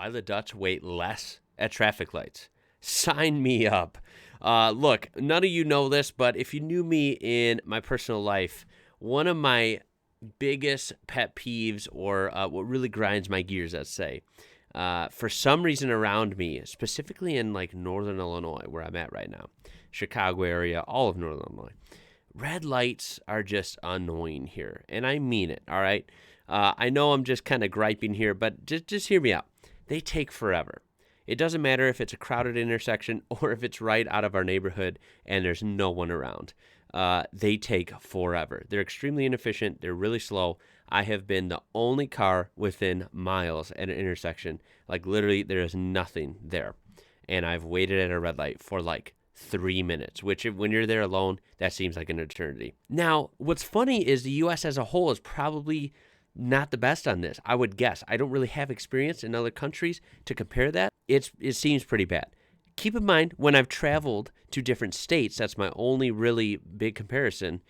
Why the Dutch wait less at traffic lights. Sign me up. Look, none of you know this, but if you knew me in my personal life, one of my biggest pet peeves, or what really grinds my gears, let's say, for some reason around me, specifically in like Northern Illinois, where I'm at right now, Chicago area, all of Northern Illinois, red lights are just annoying here. And I mean it, all right? I know I'm just kind of griping here, but just hear me out. They take forever. It doesn't matter if it's a crowded intersection or if it's right out of our neighborhood and there's no one around. They take forever. They're extremely inefficient. They're really slow. I have been the only car within miles at an intersection. Like literally there is nothing there. And I've waited at a red light for like 3 minutes, which when you're there alone, that seems like an eternity. Now, what's funny is the U.S. as a whole is probably not the best on this, I would guess. I don't really have experience in other countries to compare that. It seems pretty bad. Keep in mind, when I've traveled to different states, that's my only really big comparison.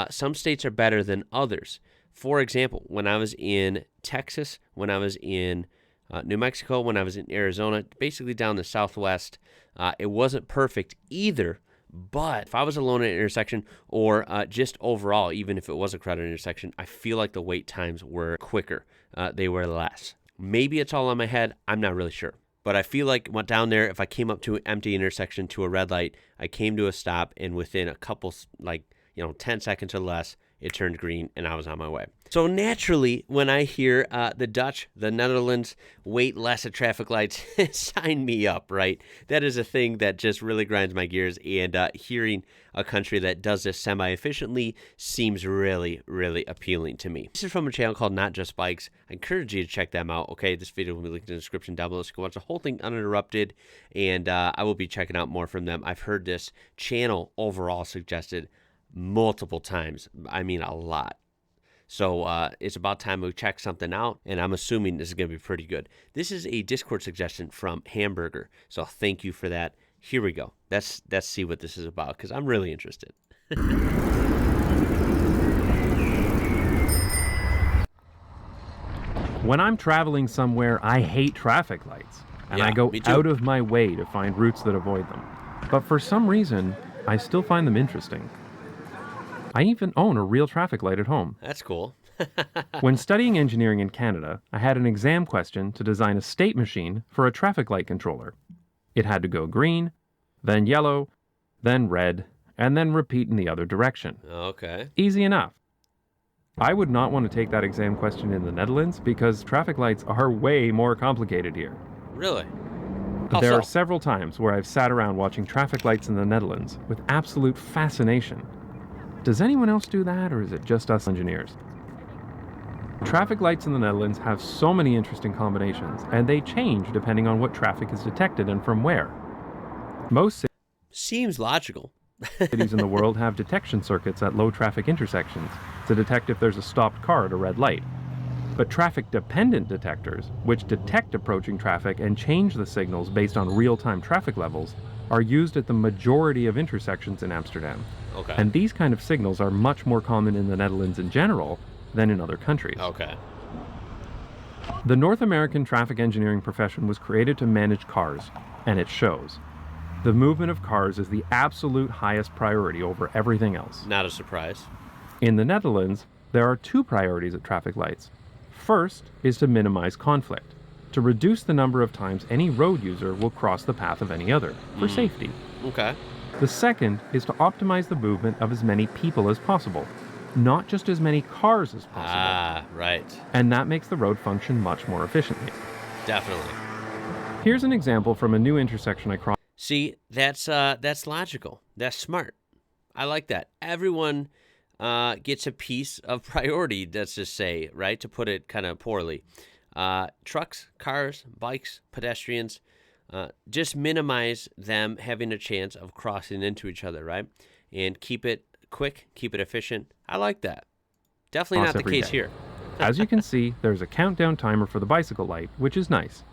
Some states are better than others. For example, when I was in Texas, when I was in New Mexico, when I was in Arizona, basically down the Southwest, it wasn't perfect either. But if I was alone at an intersection or just overall, even if it was a crowded intersection, I feel like the wait times were quicker. They were less. Maybe it's all on my head. I'm not really sure. But I feel like went down there, if I came up to an empty intersection to a red light, I came to a stop, and within a couple, 10 seconds or less, it turned green and I was on my way. So naturally, when I hear the Dutch, the Netherlands, wait less at traffic lights, sign me up, right? That is a thing that just really grinds my gears, and hearing a country that does this semi-efficiently seems really, really appealing to me. This is from a channel called Not Just Bikes. I encourage you to check them out, okay? This video will be linked in the description down below, so you can watch the whole thing uninterrupted, and I will be checking out more from them. I've heard this channel overall suggested multiple times. I mean, a lot. So it's about time we check something out, and I'm assuming this is going to be pretty good. This is a Discord suggestion from Hamburger, so thank you for that. Here we go. Let's see what this is about, because I'm really interested. When I'm traveling somewhere, I hate traffic lights, and I go out of my way to find routes that avoid them. But for some reason, I still find them interesting. I even own a real traffic light at home. That's cool. When studying engineering in Canada, I had an exam question to design a state machine for a traffic light controller. It had to go green, then yellow, then red, and then repeat in the other direction. Okay. Easy enough. I would not want to take that exam question in the Netherlands because traffic lights are way more complicated here. Really? There are several times where I've sat around watching traffic lights in the Netherlands with absolute fascination. Does anyone else do that, or is it just us engineers? Traffic lights in the Netherlands have so many interesting combinations, and they change depending on what traffic is detected and from where. Most seems logical. cities in the world have detection circuits at low traffic intersections to detect if there's a stopped car at a red light. But traffic-dependent detectors, which detect approaching traffic and change the signals based on real-time traffic levels, are used at the majority of intersections in Amsterdam. Okay. And these kind of signals are much more common in the Netherlands in general than in other countries. Okay. The North American traffic engineering profession was created to manage cars, and it shows. The movement of cars is the absolute highest priority over everything else. Not a surprise. In the Netherlands, there are two priorities at traffic lights. First is to minimize conflict, to reduce the number of times any road user will cross the path of any other, for safety. Okay. The second is to optimize the movement of as many people as possible, not just as many cars as possible. Ah, right. And that makes the road function much more efficiently. Definitely. Here's an example from a new intersection I crossed. See, that's logical. That's smart. I like that. Everyone gets a piece of priority, let's just say, right, to put it kind of poorly. Trucks, cars, bikes, pedestrians, just minimize them having a chance of crossing into each other, right? And keep it quick, keep it efficient. I like that. Definitely not the case here. As you can see, there's a countdown timer for the bicycle light, which is nice.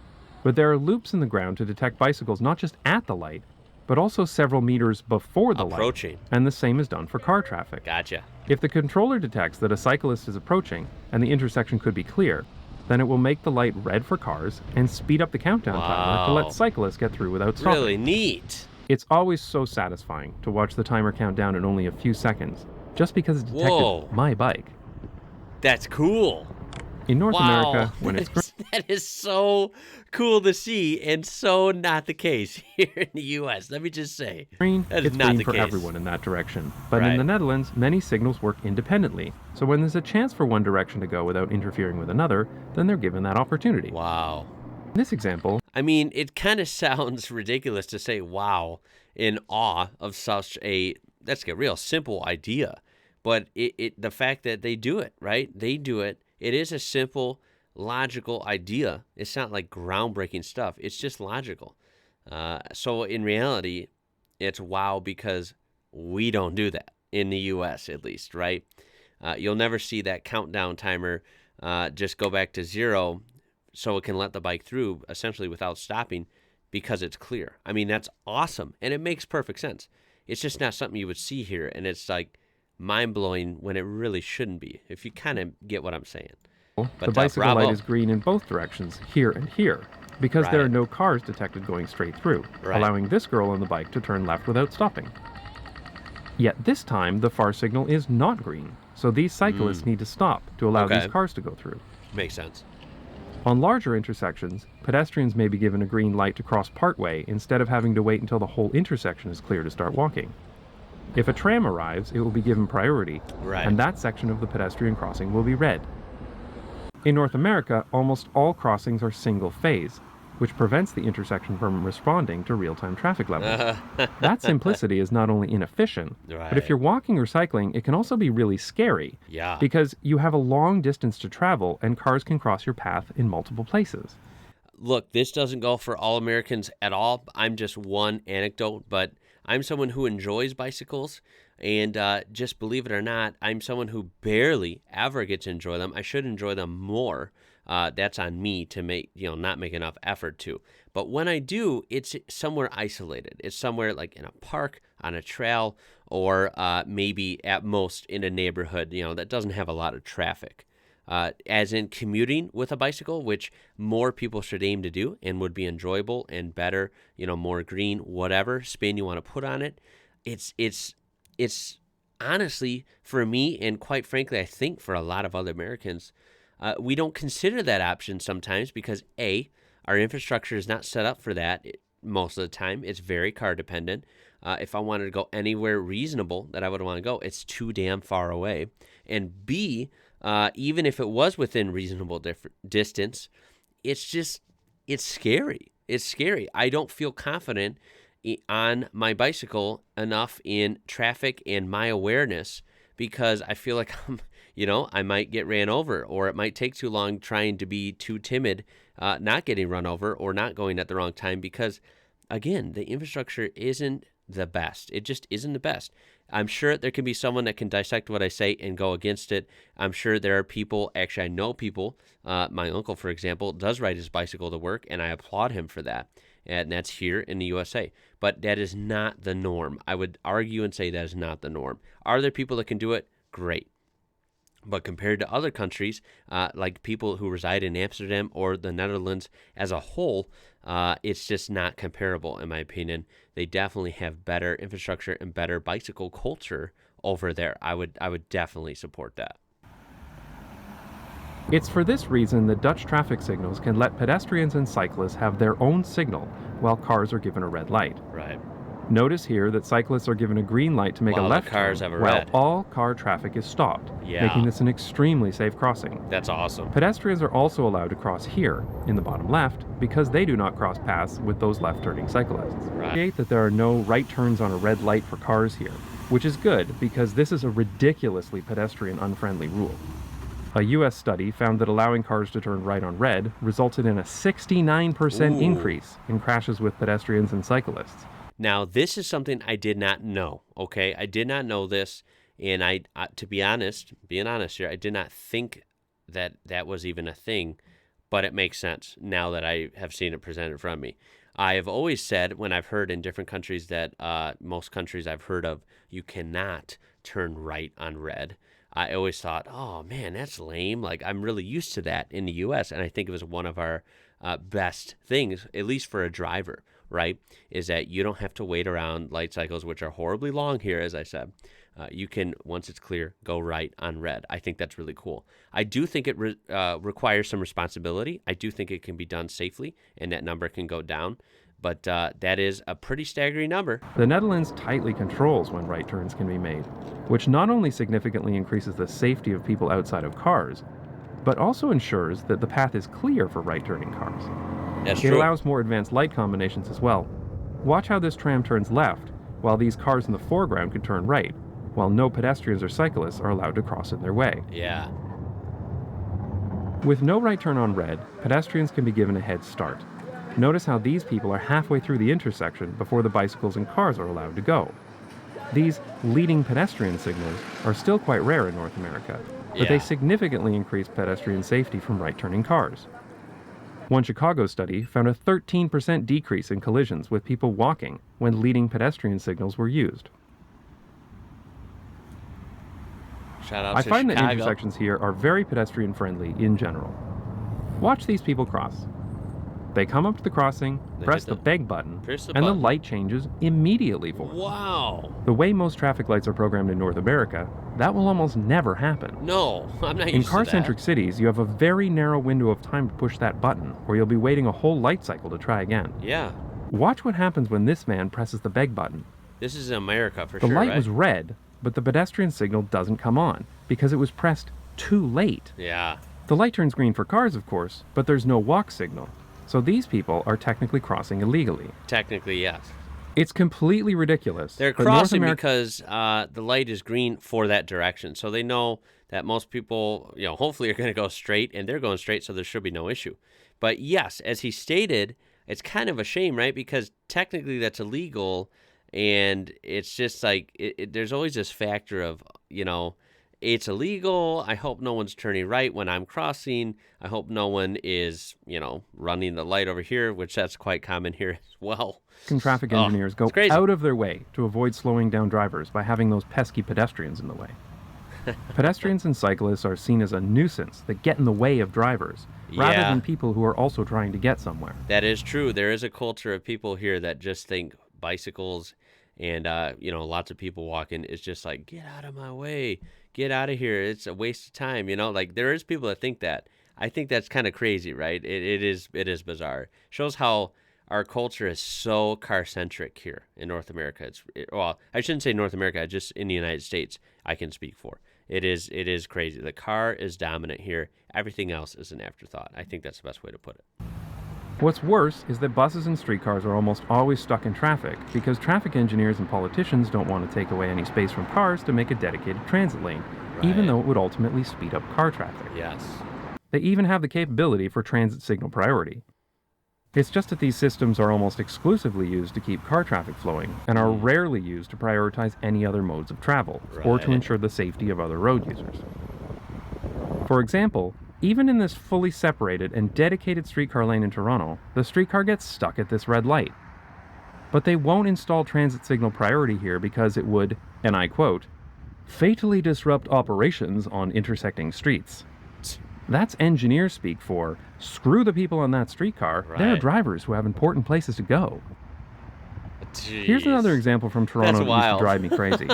But there are loops in the ground to detect bicycles not just at the light, but also several meters before the approaching. light. And the same is done for car traffic. Gotcha. If the controller detects that a cyclist is approaching and the intersection could be clear, then it will make the light red for cars and speed up the countdown timer to let Wow. cyclists get through without stopping. Really neat. It's always so satisfying to watch the timer count down in only a few seconds, just because it detected Whoa. my bike. That's cool. In North Wow. America, when it's That is so cool to see and so not the case here in the U.S. Let me just say. green, That is it's not green the for case. everyone in that direction. But Right. in the Netherlands, many signals work independently. So when there's a chance for one direction to go without interfering with another, then they're given that opportunity. Wow. In this example, I mean, it kind of sounds ridiculous to say wow in awe of such a, let's get real, simple idea. But the fact that they do it, right? They do it. It is a simple, logical idea. It's not like groundbreaking stuff. It's just logical. So in reality, it's wow because we don't do that in the U.S. at least, right? You'll never see that countdown timer just go back to 0 so it can let the bike through essentially without stopping because it's clear. I mean, that's awesome, and it makes perfect sense. It's just not something you would see here, and it's like mind-blowing when it really shouldn't be, if you kind of get what I'm saying. the bicycle bravo. light is green in both directions, here and here, because there are Right. no cars detected going straight through, Right. allowing this girl on the bike to turn left without stopping. Yet this time, the far signal is not green, so these cyclists need to stop to allow Okay. these cars to go through. Makes sense. On larger intersections, pedestrians may be given a green light to cross partway instead of having to wait until the whole intersection is clear to start walking. If a tram arrives, it will be given priority, Right. and that section of the pedestrian crossing will be red. In North America, almost all crossings are single phase, which prevents the intersection from responding to real-time traffic levels. That simplicity is not only inefficient, but if Right. you're walking or cycling, it can also be really scary, Yeah. because you have a long distance to travel and cars can cross your path in multiple places. Look, this doesn't go for all Americans at all. I'm just one anecdote, but I'm someone who enjoys bicycles. And just believe it or not, I'm someone who barely ever gets to enjoy them. I should enjoy them more. That's on me to not make enough effort to. But when I do, it's somewhere isolated. It's somewhere like in a park, on a trail, or maybe at most in a neighborhood, that doesn't have a lot of traffic. As in commuting with a bicycle, which more people should aim to do and would be enjoyable and better, more green, whatever spin you want to put on it. It's honestly, for me, and quite frankly, I think for a lot of other Americans, we don't consider that option sometimes because A, our infrastructure is not set up for that most of the time. It's very car dependent. If I wanted to go anywhere reasonable that I would want to go, it's too damn far away. And B, even if it was within reasonable distance, it's scary. It's scary. I don't feel confident on my bicycle enough in traffic and my awareness because I feel like I might get ran over, or it might take too long trying to be too timid, not getting run over or not going at the wrong time because, again, the infrastructure isn't the best. It just isn't the best. I'm sure there can be someone that can dissect what I say and go against it. I'm sure there are people, actually I know people, my uncle, for example, does ride his bicycle to work, and I applaud him for that. And that's here in the USA. But that is not the norm. I would argue and say that is not the norm. Are there people that can do it? Great. But compared to other countries, like people who reside in Amsterdam or the Netherlands as a whole, it's just not comparable, in my opinion. They definitely have better infrastructure and better bicycle culture over there. I would definitely support that. It's for this reason that Dutch traffic signals can let pedestrians and cyclists have their own signal while cars are given a red light. Right. Notice here that cyclists are given a green light to make While a the left cars turn have a while red. all car traffic is stopped, Yeah. making this an extremely safe crossing. That's awesome. Pedestrians are also allowed to cross here, in the bottom left, because they do not cross paths with those left-turning cyclists. Right. Create that there are no right turns on a red light for cars here, which is good because this is a ridiculously pedestrian-unfriendly rule. A U.S. study found that allowing cars to turn right on red resulted in a 69% Ooh. increase in crashes with pedestrians and cyclists. Now, this is something I did not know, okay? I did not know this, and to be honest, being honest here, I did not think that that was even a thing, but it makes sense now that I have seen it presented from me. I have always said, when I've heard in different countries that most countries I've heard of, you cannot turn right on red. I always thought, oh man, that's lame. Like I'm really used to that in the U.S. And I think it was one of our best things, at least for a driver, right? Is that you don't have to wait around light cycles, which are horribly long here, as I said. You can, once it's clear, go right on red. I think that's really cool. I do think it requires some responsibility. I do think it can be done safely, and that number can go down. But that is a pretty staggering number. The Netherlands tightly controls when right turns can be made, which not only significantly increases the safety of people outside of cars, but also ensures that the path is clear for right-turning cars. That's It true. allows more advanced light combinations as well. Watch how this tram turns left, while these cars in the foreground can turn right, while no pedestrians or cyclists are allowed to cross in their way. Yeah. With no right turn on red, pedestrians can be given a head start. Notice how these people are halfway through the intersection before the bicycles and cars are allowed to go. These leading pedestrian signals are still quite rare in North America, but they significantly increase pedestrian safety from right-turning cars. One Chicago study found a 13% decrease in collisions with people walking when leading pedestrian signals were used. Shout out I to find that Chicago. intersections here are very pedestrian-friendly in general. Watch these people cross. They come up to the crossing, press the beg button, and the light changes immediately for them. Wow. The way most traffic lights are programmed in North America, that will almost never happen. No, I'm not In used to car-centric cities, you have a very narrow window of time to push that button, or you'll be waiting a whole light cycle to try again. Yeah. Watch what happens when this man presses the beg button. This is America for The sure, light right? was red, but the pedestrian signal doesn't come on because it was pressed too late. Yeah. The light turns green for cars, of course, but there's no walk signal. So these people are technically crossing illegally. Technically, yes. It's completely ridiculous. They're but North crossing America- because the light is green for that direction. So they know that most people, hopefully are going to go straight, and they're going straight, so there should be no issue. But yes, as he stated, it's kind of a shame, right? Because technically that's illegal, and it's just like there's always this factor of, it's illegal. I hope no one's turning right when I'm crossing. I hope no one is, running the light over here, which that's quite common here as well. Traffic engineers go out of their way to avoid slowing down drivers by having those pesky pedestrians in the way. Pedestrians and cyclists are seen as a nuisance that get in the way of drivers, rather than people who are also trying to get somewhere. That is true. There is a culture of people here that just think bicycles and, lots of people walking is just like, get out of my way, get out of here. It's a waste of time. Like there is people that think that. I think that's kind of crazy, right? It is bizarre. Shows how our culture is so car-centric here in North America. Well, I shouldn't say North America, just in the United States I can speak for. It is crazy. The car is dominant here. Everything else is an afterthought. I think that's the best way to put it. What's worse is that buses and streetcars are almost always stuck in traffic because traffic engineers and politicians don't want to take away any space from cars to make a dedicated transit lane, even though it would ultimately speed up car traffic. Yes. They even have the capability for transit signal priority. It's just that these systems are almost exclusively used to keep car traffic flowing and are rarely used to prioritize any other modes of travel or to ensure the safety of other road users. For example, even in this fully separated and dedicated streetcar lane in Toronto, the streetcar gets stuck at this red light. But they won't install transit signal priority here because it would, and I quote, fatally disrupt operations on intersecting streets. That's engineer speak for, screw the people on that streetcar, there are drivers who have important places to go. Jeez. Here's another example from Toronto that used to wild. drive me crazy.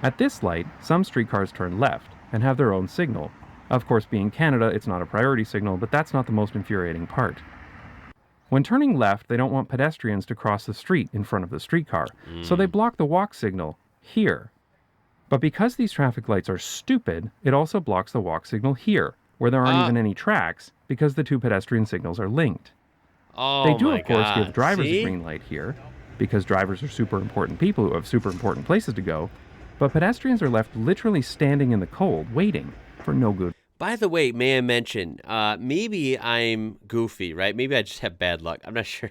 At this light, some streetcars turn left and have their own signal. Of course, being Canada, it's not a priority signal, but that's not the most infuriating part. When turning left, they don't want pedestrians to cross the street in front of the streetcar, so they block the walk signal here. But because these traffic lights are stupid, it also blocks the walk signal here, where there aren't even any tracks, because the two pedestrian signals are linked. Oh, They do, my of course, God. give drivers See? a green light here, because drivers are super important people who have super important places to go, but pedestrians are left literally standing in the cold, waiting for no good. By the way, may I mention, maybe I'm goofy, right? Maybe I just have bad luck. I'm not sure.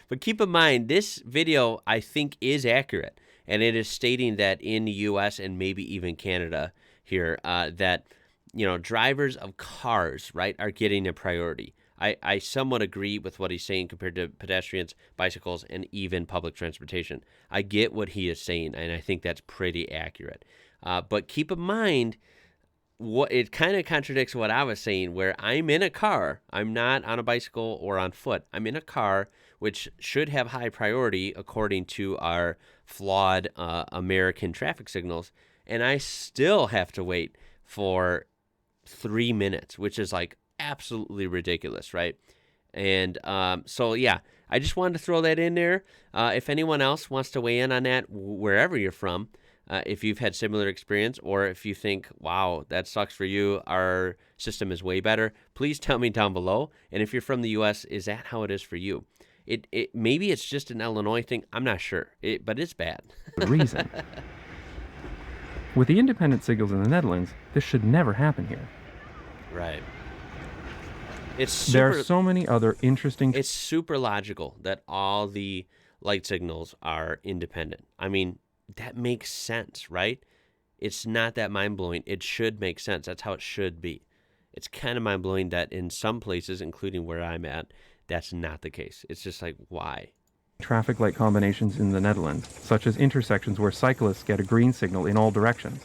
But keep in mind, this video, I think, is accurate. And it is stating that in the U.S. and maybe even Canada here, that, drivers of cars, right, are getting a priority. I somewhat agree with what he's saying compared to pedestrians, bicycles, and even public transportation. I get what he is saying, and I think that's pretty accurate. But keep in mind, what it kind of contradicts what I was saying, where I'm in a car. I'm not on a bicycle or on foot. I'm in a car, which should have high priority according to our flawed American traffic signals, and I still have to wait for 3 minutes, which is like absolutely ridiculous, right? And so, yeah, I just wanted to throw that in there. If anyone else wants to weigh in on that, wherever you're from, if you've had similar experience, or if you think, wow, that sucks for you, our system is way better, please tell me down below. And if you're from the U.S., is that how it is for you? Maybe it's just an Illinois thing. I'm not sure, but it's bad. Reason. With the independent signals in the Netherlands, this should never happen here. Right. There are so many other interesting... It's super logical that all the light signals are independent. I mean, that makes sense, right? It's not that mind-blowing. It should make sense. That's how it should be. It's kind of mind-blowing that in some places, including where I'm at, that's not the case. It's just like, why? Traffic light combinations in the Netherlands, such as intersections where cyclists get a green signal in all directions,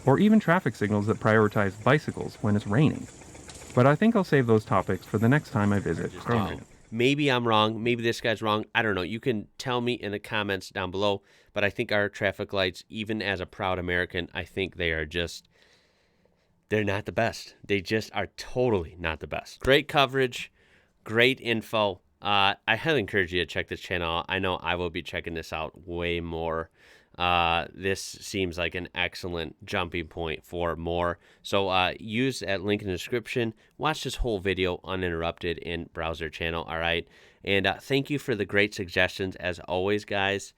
or even traffic signals that prioritize bicycles when it's raining. But I think I'll save those topics for the next time I visit Groningen. Maybe I'm wrong. Maybe this guy's wrong. I don't know. You can tell me in the comments down below. But I think our traffic lights, even as a proud American, I think they are just, they're not the best. They just are totally not the best. Great coverage, great info. I highly encourage you to check this channel out. I know I will be checking this out way more. This seems like an excellent jumping point for more. So use that link in the description. Watch this whole video uninterrupted and browse their channel, all right? And thank you for the great suggestions, as always, guys.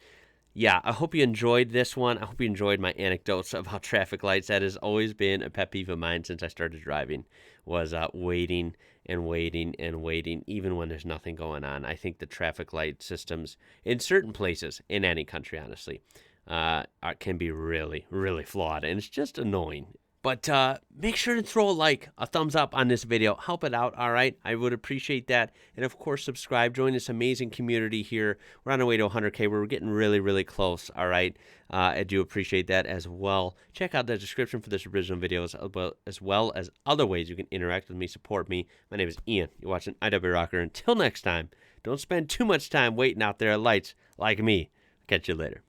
Yeah, I hope you enjoyed this one. I hope you enjoyed my anecdotes about traffic lights. That has always been a pet peeve of mine since I started driving, was waiting and waiting and waiting, even when there's nothing going on. I think the traffic light systems in certain places, in any country, honestly, can be really, really flawed, and it's just annoying. But make sure to throw a like, a thumbs up on this video. Help it out, all right? I would appreciate that. And, of course, subscribe. Join this amazing community here. We're on our way to 100K. We're getting really, really close, all right? I do appreciate that as well. Check out the description for this original video, as well as other ways you can interact with me, support me. My name is Ian. You're watching IWrocker. Until next time, don't spend too much time waiting out there at lights like me. Catch you later.